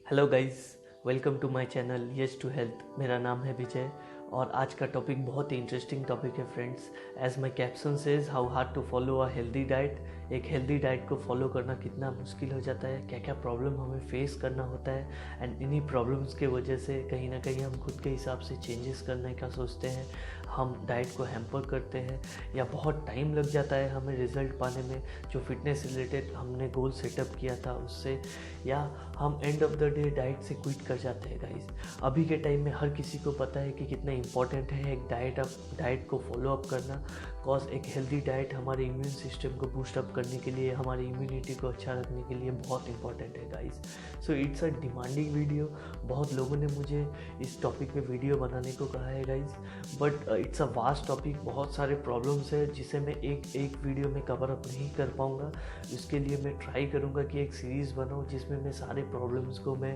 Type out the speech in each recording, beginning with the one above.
Hello guys, welcome to my channel yes to health. मेरा नाम है विजय और आज का टॉपिक बहुत ही इंटरेस्टिंग टॉपिक है friends. As my caption says, how hard to follow a healthy diet. एक हेल्दी डाइट को फॉलो करना कितना मुश्किल हो जाता है, क्या क्या प्रॉब्लम हमें फेस करना होता है एंड इन्हीं प्रॉब्लम्स के वजह से कहीं ना कहीं हम खुद के हिसाब से चेंजेस करने का सोचते हैं, हम डाइट को हैम्पर करते हैं या बहुत टाइम लग जाता है हमें रिज़ल्ट पाने में जो फिटनेस रिलेटेड हमने गोल सेटअप किया था उससे, या हम end of the day diet से क्विट कर जाते हैं। गाइस, अभी के टाइम में हर किसी को पता है कि कितना इंपॉर्टेंट है एक डाइट को फॉलो अप करना। कॉज एक हेल्दी डाइट हमारे इम्यून सिस्टम को बूस्ट अप करने के लिए, हमारी इम्यूनिटी को अच्छा रखने के लिए बहुत इंपॉर्टेंट है guys. So it's a demanding video. बहुत लोगों ने मुझे इस टॉपिक पे वीडियो बनाने को कहा है guys, but it's a vast topic. बहुत सारे प्रॉब्लम्स है जिसे मैं एक वीडियो में कवर अप नहीं कर पाऊँगा। इसके लिए मैं ट्राई करूँगा कि एक सीरीज़ बनाऊँ जिसमें मैं सारे प्रॉब्लम्स को मैं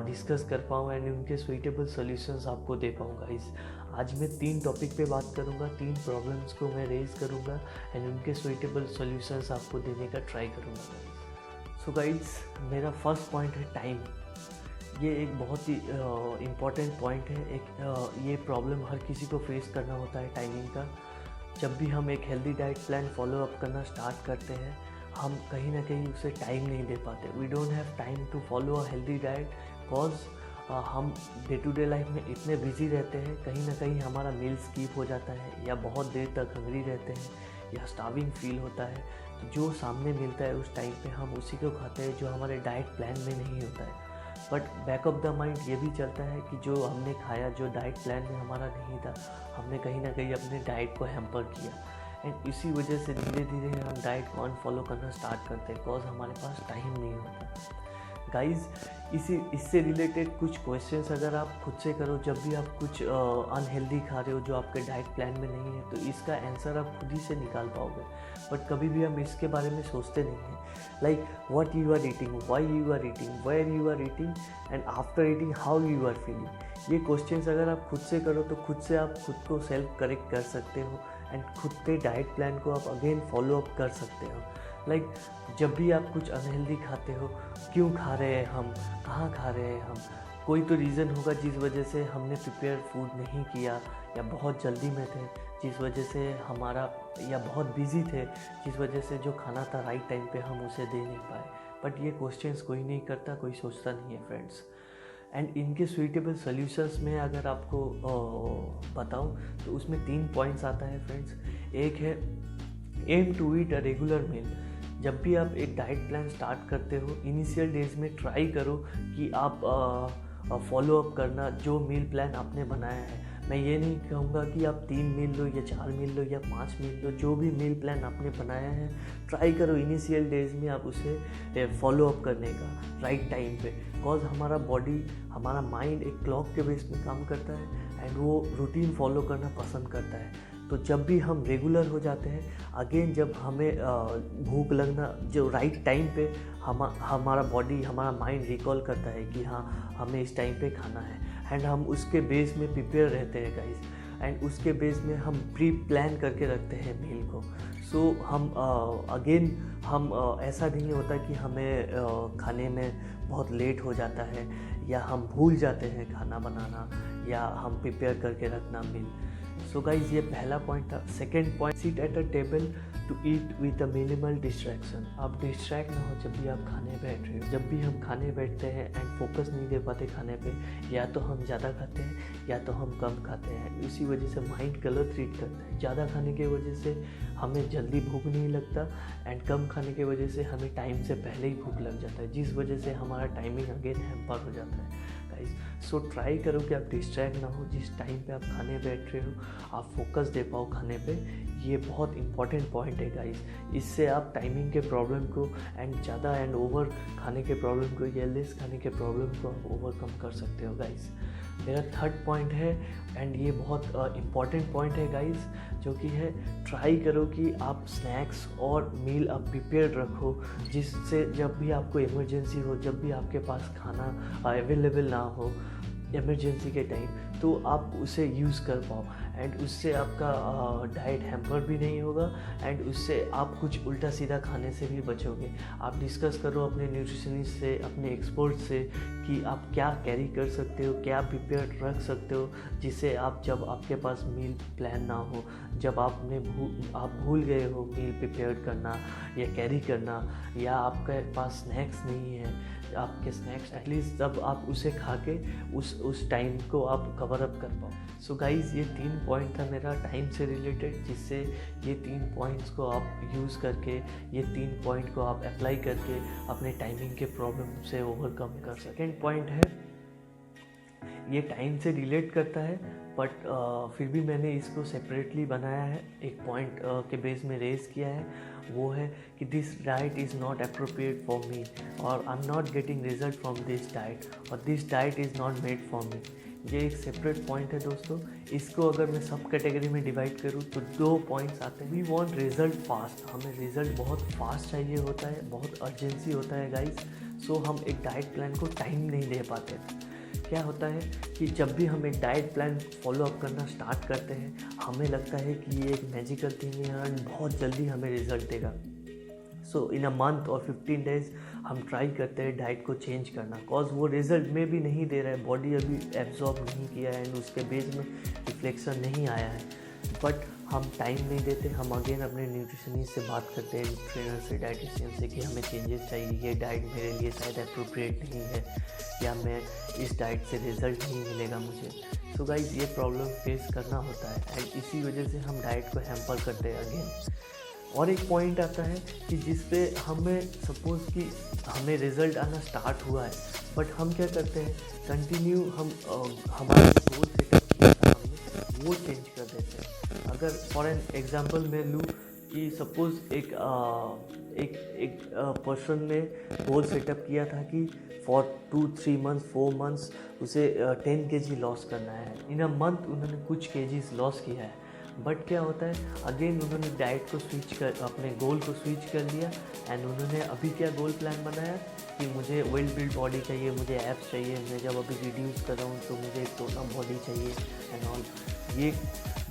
डिस्कस कर पाऊँ एंड उनके सुइटेबल सॉल्यूशंस आपको दे पाऊँ गाइस। आज मैं 3 टॉपिक पे बात करूँगा, 3 प्रॉब्लम्स को मैं रेज करूँगा एंड उनके सुइटेबल सॉल्यूशंस आपको देने का ट्राई करूँगा। सो गाइस, मेरा फर्स्ट पॉइंट है टाइम। ये एक बहुत ही इम्पॉर्टेंट पॉइंट है। ये प्रॉब्लम हर किसी को फेस करना होता है टाइमिंग का। जब भी हम एक healthy diet plan follow up करना स्टार्ट करते हैं, हम कहीं ना कहीं उसे टाइम नहीं दे पाते। We don't have time to follow a healthy diet cause हम डे टू डे लाइफ में इतने बिजी रहते हैं, कहीं ना कहीं हमारा मील स्किप हो जाता है या बहुत देर तक हंगरी रहते हैं या स्टार्विंग फील होता है। तो जो सामने मिलता है उस टाइम पे हम उसी को खाते हैं जो हमारे डाइट प्लान में नहीं होता है। But back of the mind ये भी चलता है कि जो हमने खाया, जो डाइट प्लान में हमारा नहीं था, हमने कहीं ना कहीं अपने डाइट को हैम्पर किया एंड इसी वजह से धीरे धीरे हम डाइट को अनफॉलो करना स्टार्ट करते हैं कॉज हमारे पास टाइम नहीं होता। गाइज, इससे रिलेटेड कुछ क्वेश्चंस अगर आप खुद से करो, जब भी आप कुछ अनहेल्दी खा रहे हो जो आपके डाइट प्लान में नहीं है, तो इसका आंसर आप खुद ही से निकाल पाओगे। बट कभी भी हम इसके बारे में सोचते नहीं हैं। Like what you are eating, why you are eating, where you are eating and after eating how you are feeling. ये क्वेश्चंस अगर आप खुद से करो तो खुद से आप खुद को सेल्फ करेक्ट कर सकते हो एंड खुद के डाइट प्लान को आप अगेन फॉलो अप कर सकते हो। लाइक जब भी आप कुछ अनहेल्दी खाते हो, क्यों खा रहे हैं हम, कहाँ खा रहे हैं हम, कोई तो रीज़न होगा जिस वजह से हमने प्रिपेयर फूड नहीं किया, या बहुत जल्दी में थे जिस वजह से हमारा, या बहुत बिजी थे जिस वजह से जो खाना था राइट टाइम पे हम उसे दे नहीं पाए। बट ये क्वेश्चंस कोई नहीं करता, कोई सोचता नहीं है फ्रेंड्स। एंड इनके सुइटेबल सॉल्यूशंस में अगर आपको बताऊं तो उसमें 3 पॉइंट्स आता है फ्रेंड्स। एक है aim to eat a regular meal. जब भी आप एक डाइट प्लान स्टार्ट करते हो, इनिशियल डेज में ट्राई करो कि आप फॉलो अप करना जो मील प्लान आपने बनाया है। मैं ये नहीं कहूँगा कि आप 3 मील लो या 4 मील लो या 5 मील लो, जो भी मील प्लान आपने बनाया है ट्राई करो इनिशियल डेज में आप उसे फॉलो अप करने का राइट टाइम पे। कॉज हमारा बॉडी, हमारा माइंड एक क्लॉक के बेस में काम करता है एंड वो रूटीन फॉलो करना पसंद करता है। तो जब भी हम रेगुलर हो जाते हैं, अगेन जब हमें भूख लगना जो राइट टाइम पे हमारा बॉडी, हमारा माइंड रिकॉल करता है कि हाँ हमें इस टाइम पे खाना है एंड हम उसके बेस में प्रिपेयर रहते हैं गाइस एंड उसके बेस में हम प्री प्लान करके रखते हैं मील को। सो हम अगेन हम ऐसा नहीं होता कि हमें खाने में बहुत लेट हो जाता है या हम भूल जाते हैं खाना बनाना या हम प्रिपेयर करके रखना मील। सो गाइज, ये पहला पॉइंट था। Second point, sit at a table to eat with a minimal distraction. आप डिस्ट्रैक्ट ना हो जब भी आप खाने बैठ रहे हो। जब भी हम खाने बैठते हैं एंड फोकस नहीं दे पाते खाने पे, या तो हम ज़्यादा खाते हैं या तो हम कम खाते हैं। इसी वजह से माइंड गलत ट्रीट करता है। ज़्यादा खाने की वजह से हमें जल्दी भूख नहीं लगता एंड कम खाने की वजह से हमें टाइम से पहले ही भूख लग जाता है, जिस वजह से हमारा टाइमिंग अगेन हैम्पर हो जाता है गाइस। सो ट्राई करो कि आप डिस्ट्रैक्ट ना हो। जिस टाइम पे आप खाने बैठ रहे हो आप फोकस दे पाओ खाने पे। ये बहुत इंपॉर्टेंट पॉइंट है गाइस। इससे आप टाइमिंग के प्रॉब्लम को एंड ज़्यादा एंड ओवर खाने के प्रॉब्लम को या लेस खाने के प्रॉब्लम को आप ओवरकम कर सकते हो गाइस। मेरा थर्ड पॉइंट है एंड ये बहुत इम्पॉर्टेंट पॉइंट है गाइस, जो कि है ट्राई करो कि आप स्नैक्स और मील आप प्रिपेयर रखो, जिससे जब भी आपको इमरजेंसी हो, जब भी आपके पास खाना अवेलेबल ना हो, इमरजेंसी के टाइम, तो आप उसे यूज़ कर पाओ एंड उससे आपका डाइट हैम्पर भी नहीं होगा एंड उससे आप कुछ उल्टा सीधा खाने से भी बचोगे। आप डिस्कस करो अपने न्यूट्रिशनिस्ट से, अपने एक्सपर्ट से कि आप क्या कैरी कर सकते हो, क्या प्रिपेयर रख सकते हो, जिससे आप जब आपके पास मील प्लान ना हो, जब आप भूल गए हो मील प्रिपेयर करना या कैरी करना, या आपके पास स्नैक्स नहीं है, आपके स्नैक्स एटलीस्ट जब आप उसे खा के उस टाइम को आप कवर अप कर पाओ। सो गाइज़, ये 3 पॉइंट था मेरा टाइम से रिलेटेड, जिससे ये 3 पॉइंट्स को आप यूज़ करके, ये 3 पॉइंट को आप अप्लाई करके अपने टाइमिंग के प्रॉब्लम से ओवरकम कर सकते। सेकेंड पॉइंट है, ये टाइम से रिलेट करता है बट फिर भी मैंने इसको सेपरेटली बनाया है, एक पॉइंट के बेस में रेज़ किया है। वो है कि this diet is not appropriate for me, और I am not getting result from this diet, और this diet is not made for me. ये एक सेपरेट पॉइंट है दोस्तों। इसको अगर मैं सब कैटेगरी में डिवाइड करूँ तो 2 पॉइंट्स आते हैं। वी वांट रिजल्ट फास्ट, हमें रिजल्ट बहुत फास्ट चाहिए होता है, बहुत अर्जेंसी होता है गाइस। सो हम एक डाइट प्लान को टाइम नहीं दे पाते। क्या होता है कि जब भी हम एक डाइट प्लान फॉलो अप करना स्टार्ट करते हैं, हमें लगता है कि ये एक मैजिकल थिंग है और बहुत जल्दी हमें रिजल्ट देगा। सो इन अ मंथ और 15 डेज हम ट्राई करते हैं डाइट को चेंज करना, कॉज वो रिजल्ट में भी नहीं दे रहा है, बॉडी अभी एब्जॉर्ब नहीं किया है एंड उसके बेस में रिफ्लेक्शन नहीं आया है। बट हम टाइम नहीं देते, हम अगेन अपने न्यूट्रिशनिस्ट से बात करते हैं, ट्रेनर से, डाइटिशियन से, कि हमें चेंजेस चाहिए, ये डाइट मेरे लिए शायद अप्रोप्रिएट नहीं है, या मैं इस डाइट से रिज़ल्ट नहीं मिलेगा मुझे। सो गाइज, ये प्रॉब्लम फेस करना होता है एंड इसी वजह से हम डाइट को हैम्पर करते हैं अगेन। और एक पॉइंट आता है कि जिस पे हमें सपोज़ कि हमें रिज़ल्ट आना स्टार्ट हुआ है, बट हम क्या करते हैं, कंटिन्यू हम हमारा गोल सेटअप किया था हमने, वो चेंज कर देते हैं। अगर फॉर एन एग्जांपल मैं लूँ कि सपोज़ एक पर्सन ने गोल सेटअप किया था कि फॉर 2-3 मंथ्स 4 मंथ्स उसे 10 kg लॉस करना है। इन अ मंथ उन्होंने कुछ kgs लॉस किया है, बट क्या होता है, अगेन उन्होंने डाइट को स्विच कर, अपने गोल को स्विच कर लिया एंड उन्होंने अभी क्या गोल प्लान बनाया कि मुझे वेल बिल्ड बॉडी चाहिए, मुझे एब्स चाहिए, मैं जब अभी रिड्यूस कर रहा हूँ तो मुझे एक टोनम बॉडी चाहिए एंड ऑल। ये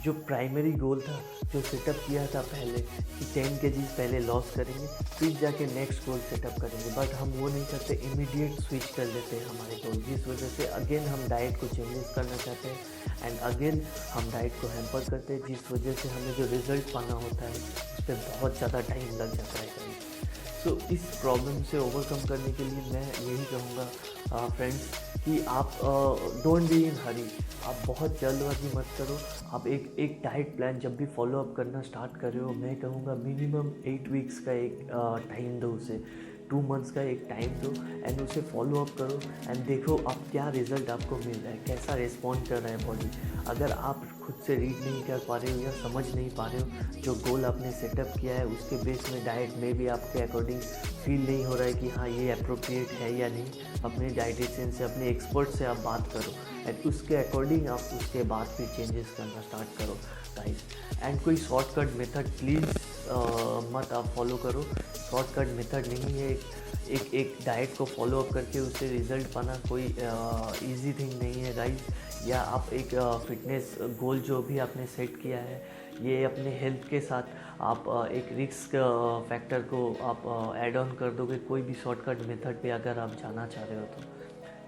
जो प्राइमरी गोल था, जो सेटअप किया था पहले कि 10 kgs पहले लॉस करेंगे, फिर जाके नेक्स्ट गोल सेटअप करेंगे, बट हम वो नहीं करते, इमीडिएट स्विच कर लेते हैं हमारे गोल, जिस वजह से अगेन हम डाइट को चेंजेस करना चाहते हैं एंड अगेन हम डाइट को हैम्पर करते हैं, जिस वजह से हमें जो रिज़ल्ट पाना होता है उस पर बहुत ज़्यादा टाइम लग जाता है। सो इस प्रॉब्लम से ओवरकम करने के लिए मैं यही कहूँगा फ्रेंड्स कि आप डोंट बी इन हरी, आप बहुत जल्दबाजी मत करो। आप एक डाइट प्लान जब भी फॉलो अप करना स्टार्ट कर रहे हो, मैं कहूँगा मिनिमम 8 वीक्स का एक टाइम दो उसे, 2 मंथ्स का एक टाइम दो एंड उसे फॉलो अप करो एंड देखो आप क्या रिज़ल्ट आपको मिल रहा है, कैसा रिस्पॉन्ड कर रहा है बॉडी। अगर आप खुद से रीड नहीं कर पा रहे हो या समझ नहीं पा रहे हो जो गोल आपने सेटअप किया है, उसके बेस में डाइट में भी आपके अकॉर्डिंग फील नहीं हो रहा है कि हाँ ये अप्रोप्रिएट है या नहीं, अपने डाइटिशियन से, अपने एक्सपर्ट से आप बात करो एंड उसके अकॉर्डिंग आप उसके बाद फिर चेंजेस करना स्टार्ट करो गाइस। एंड कोई शॉर्टकट मेथड प्लीज़ मत आप फॉलो करो, शॉर्टकट मेथड नहीं है। एक डाइट को फॉलो अप करके उससे रिज़ल्ट पाना कोई इजी थिंग नहीं है गाइस। या आप एक फिटनेस गोल जो भी आपने सेट किया है, ये अपने हेल्थ के साथ आप एक रिस्क फैक्टर को आप ऐड ऑन कर दोगे कोई भी शॉर्टकट मेथड पे अगर आप जाना चाह रहे हो तो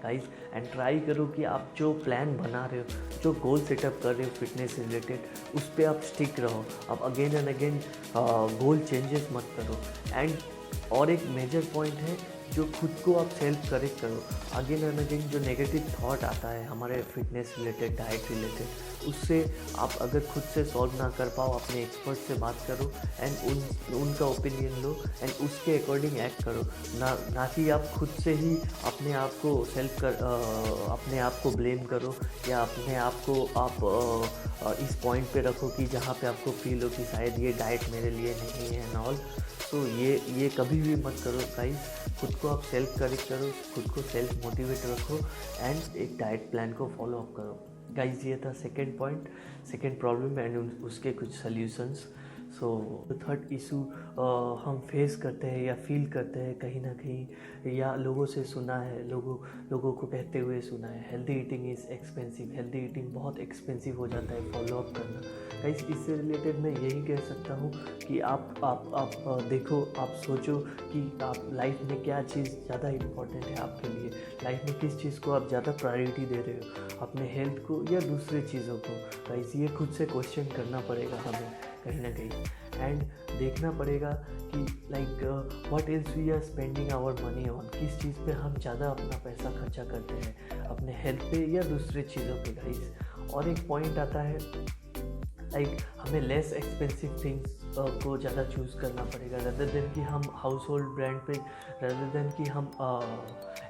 गाइस। एंड ट्राई करो कि आप जो प्लान बना रहे हो, जो गोल सेटअप कर रहे हो फिटनेस से रिलेटेड, उस पर आप स्टिक रहो। आप again and again goal changes मत करो। एंड और एक मेजर पॉइंट है, जो खुद को आप सेल्फ करेक्ट करो। अगेन एंड अगेन जो नेगेटिव थॉट आता है हमारे फिटनेस रिलेटेड, डाइट रिलेटेड, उससे आप अगर खुद से सॉल्व ना कर पाओ, अपने एक्सपर्ट से बात करो एंड उनका ओपिनियन लो एंड उसके अकॉर्डिंग एक्ट करो। ना कि आप खुद से ही अपने आप को अपने आप को ब्लेम करो या अपने आप को आप इस पॉइंट पे रखो कि जहाँ पे आपको फील हो कि शायद ये डाइट मेरे लिए नहीं है एंड ऑल। तो ये कभी भी मत करो गाइस। खुद को आप सेल्फ करेक्ट करो, खुद को सेल्फ मोटिवेट रखो एंड एक डाइट प्लान को फॉलो अप करो गाइस। ये था second point, second problem and उसके कुछ सॉल्यूशंस। सो थर्ड इशू हम फेस करते हैं या फील करते हैं कहीं ना कहीं, या लोगों से सुना है, लोगों को कहते हुए सुना है, healthy eating is expensive, healthy eating बहुत एक्सपेंसिव हो जाता है फॉलो अप करना। गाइस इससे रिलेटेड मैं यही कह सकता हूँ कि आप देखो, आप सोचो कि आप लाइफ में क्या चीज़ ज़्यादा इम्पोर्टेंट है आपके लिए, लाइफ में किस चीज़ को आप ज़्यादा प्रायोरिटी दे रहे हो, अपने हेल्थ को या दूसरे चीज़ों को। गाइस ये खुद से क्वेश्चन करना पड़ेगा हमें कहीं ना कहीं, एंड देखना पड़ेगा कि like what else we are spending our money on, किस चीज़ पे हम ज़्यादा अपना पैसा खर्चा करते हैं, अपने हेल्थ पे या दूसरे चीज़ों पे गाइस। और एक पॉइंट आता है लाइक हमें लेस एक्सपेंसिव थिंग्स को ज़्यादा चूज़ करना पड़ेगा, रदर देन कि हम हाउस होल्ड ब्रांड पे, रदर देन कि हम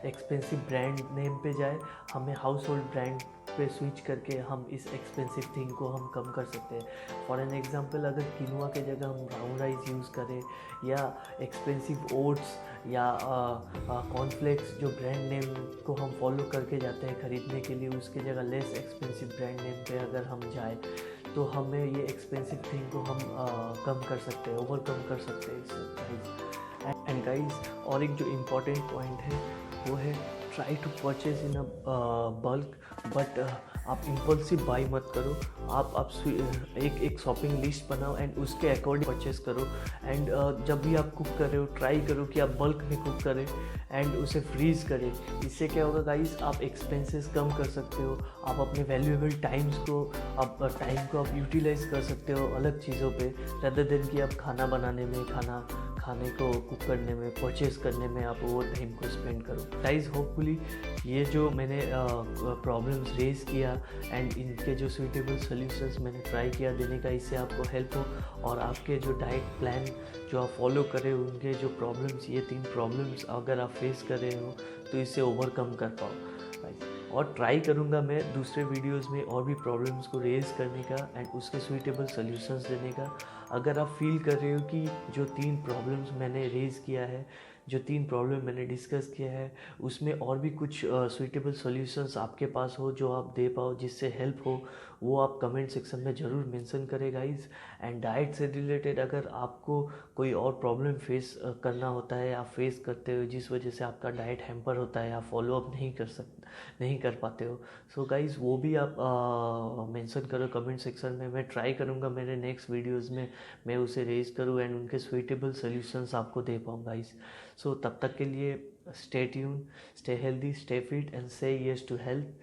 एक्सपेंसिव ब्रांड नेम पे जाए, हमें हाउस होल्ड ब्रांड पे स्विच करके हम इस एक्सपेंसिव थिंग को हम कम कर सकते हैं। फॉर एन एग्जांपल, अगर किनुआ के जगह हम ब्राउन राइस यूज़ करें, या एक्सपेंसिव ओट्स या कॉर्नफ्लेक्स जो ब्रांड नेम को हम फॉलो करके जाते हैं ख़रीदने के लिए, उसके जगह लेस एक्सपेंसिव ब्रांड नेम पे अगर हम जाए तो हमें ये एक्सपेंसिव थिंग को हम कम कर सकते हैं, ओवरकम कर सकते हैं इससे। एंड गाइस और एक जो इम्पोर्टेंट पॉइंट है वो है try to purchase in a bulk, but आप इम्पल्सिव बाई मत करो। आप एक शॉपिंग लिस्ट बनाओ एंड उसके अकॉर्डिंग परचेज करो। एंड जब भी आप कुक कर रहे हो ट्राई करो कि आप बल्क में कुक करें एंड उसे फ्रीज़ करें। इससे क्या होगा गाइस, आप एक्सपेंसेस कम कर सकते हो, आप अपने वैल्यूएबल टाइम को आप यूटिलाइज कर सकते हो अलग चीज़ों पे, रदर देन कि आप खाना बनाने में, खाने को कुक करने में, परचेज करने में आप वो टाइम को स्पेंड करो। गाइस होपफुली ये जो मैंने प्रॉब्लम्स रेज किया एंड इनके जो सूटेबल सॉल्यूशंस मैंने ट्राई किया देने का, इससे आपको हेल्प हो और आपके जो डाइट प्लान जो आप फॉलो कर रहे हो उनके जो प्रॉब्लम्स, ये 3 प्रॉब्लम्स अगर आप फेस कर रहे हो तो इससे ओवरकम कर पाओ। और ट्राई करूँगा मैं दूसरे वीडियोस में और भी प्रॉब्लम्स को रेज करने का एंड उसके सूटेबल सॉल्यूशंस देने का। अगर आप फील कर रहे हो कि जो 3 प्रॉब्लम्स मैंने रेज किया है, जो 3 प्रॉब्लम मैंने डिस्कस किया है, उसमें और भी कुछ सूटेबल सॉल्यूशंस आपके पास हो जो आप दे पाओ, जिससे हेल्प हो, वो आप कमेंट सेक्शन में ज़रूर मेंशन करें गाइस। एंड डाइट से रिलेटेड अगर आपको कोई और प्रॉब्लम फेस करना होता है, आप फेस करते हो जिस वजह से आपका डाइट हैम्पर होता है, आप फॉलो अप नहीं कर पाते हो, सो गाइस वो भी आप मेंशन करो कमेंट सेक्शन में। मैं ट्राई करूँगा मेरे नेक्स्ट वीडियोज़ में मैं उसे रेज करूँ एंड उनके सूटेबल सॉल्यूशंस आपको दे पाऊँ गाइस। सो तब तक के लिए stay tune, stay healthy, stay fit and से यस टू हेल्थ।